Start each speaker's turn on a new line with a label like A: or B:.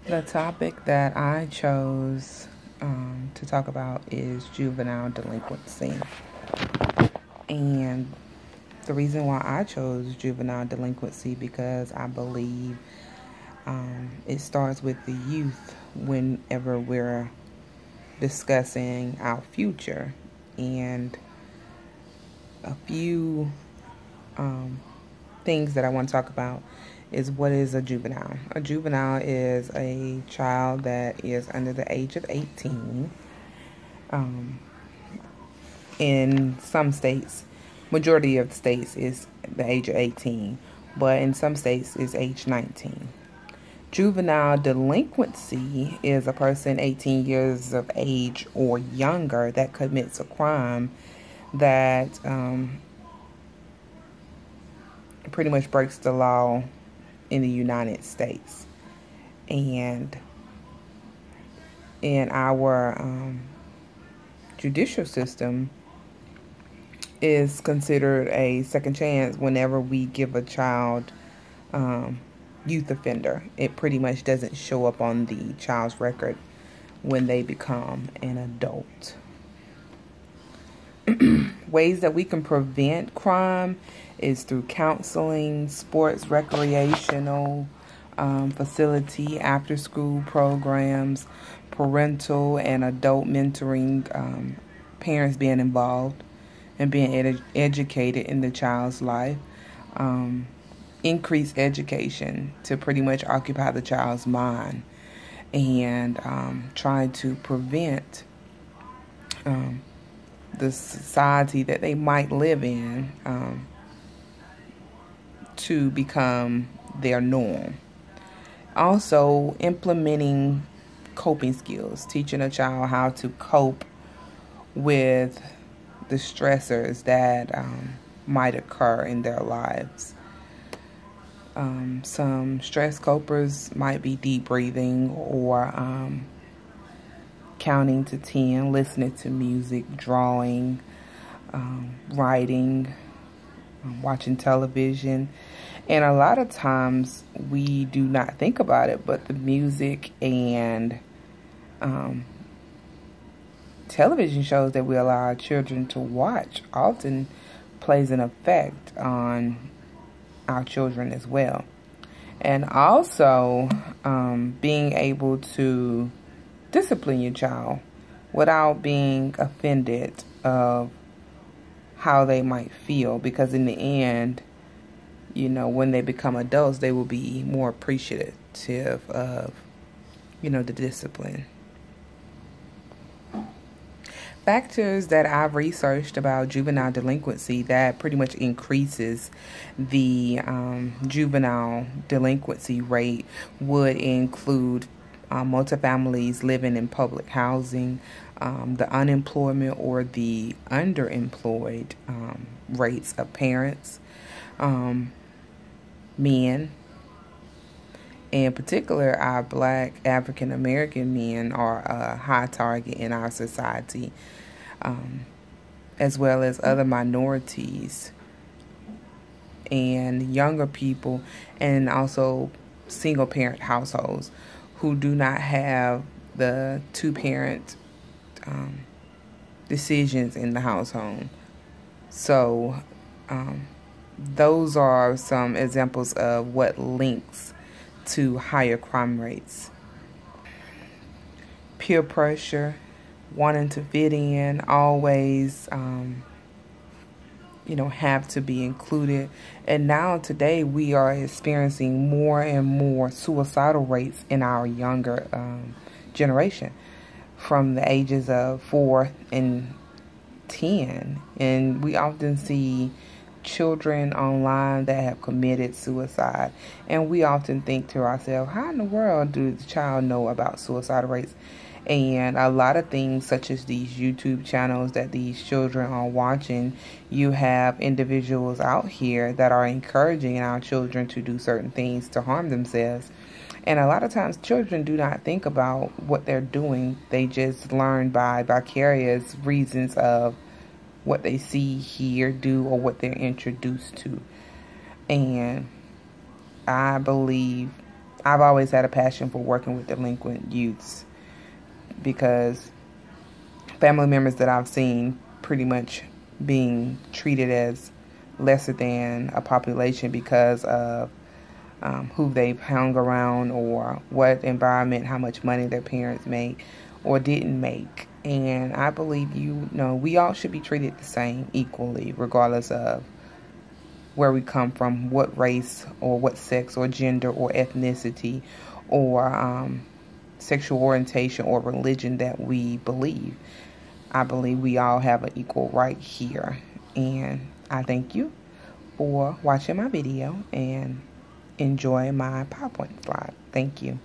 A: The topic that I chose to talk about is juvenile delinquency. And the reason why I chose juvenile delinquency because I believe it starts with the youth whenever we're discussing our future. And a few things that I want to talk about is what is a juvenile. A juvenile is a child that is under the age of 18. In some states, majority of the states is the age of 18, but in some states is age 19. Juvenile delinquency is a person 18 years of age or younger that commits a crime that pretty much breaks the law in the United States. And in our judicial system is considered a second chance whenever we give a child youth offender. It pretty much doesn't show up on the child's record when they become an adult. Ways that we can prevent crime is through counseling, sports, recreational facility, after school programs, parental and adult mentoring, parents being involved and being educated in the child's life, increase education to pretty much occupy the child's mind, and try to prevent the society that they might live in to become their norm. Also, implementing coping skills, teaching a child how to cope with the stressors that might occur in their lives. Some stress copers might be deep breathing or counting to 10, listening to music, drawing, writing, watching television. And a lot of times we do not think about it, but the music and television shows that we allow our children to watch often plays an effect on our children as well. And also being able to discipline your child without being offended of how they might feel, because in the end, you know, when they become adults, they will be more appreciative of, you know, the discipline. Factors that I've researched about juvenile delinquency that pretty much increases the juvenile delinquency rate would include multifamilies living in public housing, the unemployment or the underemployed rates of parents, men. In particular, our Black African American men are a high target in our society, as well as other minorities and younger people, and also single parent households who do not have the two-parent decisions in the household. So those are some examples of what links to higher crime rates. Peer pressure, wanting to fit in, always have to be included. And now today we are experiencing more and more suicidal rates in our younger generation, from the ages of 4 and 10. And we often see children online that have committed suicide, and we often think to ourselves, how in the world do the child know about suicide rates? And a lot of things, such as these YouTube channels that these children are watching, you have individuals out here that are encouraging our children to do certain things to harm themselves. And a lot of times children do not think about what they're doing. They just learn by vicarious reasons of what they see, hear, do, or what they're introduced to. And I believe I've always had a passion for working with delinquent youths, because family members that I've seen pretty much being treated as lesser than a population because of who they've hung around, or what environment, how much money their parents made or didn't make. And I believe, we all should be treated the same, equally, regardless of where we come from, what race or what sex or gender or ethnicity or sexual orientation or religion that we believe. I believe we all have an equal right here. And I thank you for watching my video and enjoy my PowerPoint slide. Thank you.